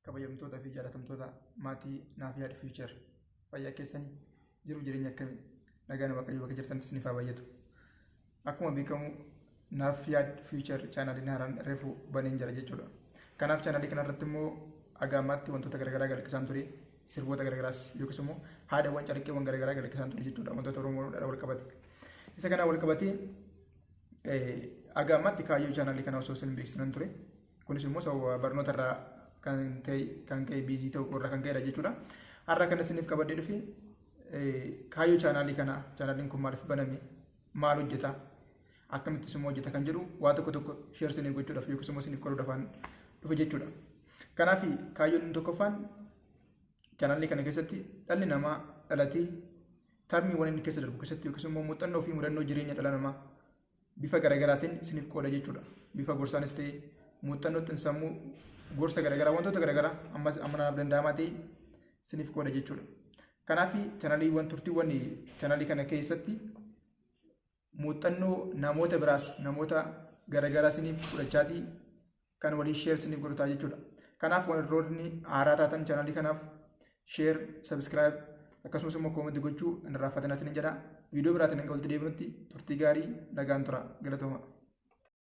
kabajamtoota fi jaalatamtoota maatii naaf yaada fiichar fayyaa keessanii jiru jireenya akkamii nagaan waaqayyo bakka jirtan isiniif haa baay'atu. Akkuma beekamu naaf yaada fiichar chaanaliin haaraan reefu baneen jira jechuudha. Kanaaf chaanalii kanarratti immoo agaamaatti wantoota garaagaraa galaksaan ture, sirboota garaagaraas yookiis immoo haadawwan calaqqeewwan garaagaraa galaksaan ture jechuudha. Wantoota Oromoodhaan wal qabate. Isa kana wal qabatee agaamaatti kaayyoo chaanalii kana osoo isin beeksisan ture. Kunis immoo sababa barnoota irraa kan ka'e biizii ta'uu irraa kan ka'edha jechuudha. Har'a kan isiniif qabadee dhufe kaayyoo chaanalii kana chaanaliin kun maaliif baname, maal hojjeta, akkamittis immoo hojjeta kan jedhu waa tokko sheer isiniif gochuudhaaf yookiis immoo isiniif qoruudhaaf dhufe jechuudha. Kanaaf kaayyoon inni tokkoffaan chaanalii kana keessatti dhalli namaa dhalatee tarmiiwwan inni keessa darbu keessatti yookiis immoo muuxannoo fi mudannoo jireenya dhala namaa bifa garaagaraatiin isiniif qooda jechuudha. Bifa gorsaanis ta'ee muuxannootiin sammuu gorsa garaagaraa wantoota garaagaraa amma naaf danda'amaa ta'e isiniif qooda jechuudha. Kanaaf chaanaliiwwan turtiiwwan chaanalii kana keessatti muuxannoo namoota biraas namoota garaagaraa isiniif fudhachaatii kan walii sheer isiniif godhataa jechuudha. Kanaaf warroonni haaraa taatan chaanalii kanaaf sheer, sabskiraayib akkasumas immoo koomentii gochuu hin irraanfatinaa isiniin jedha. Viidiyoo biraatiin hanga walitti deebinutti turtii gaarii nagaan tura. Galatooma.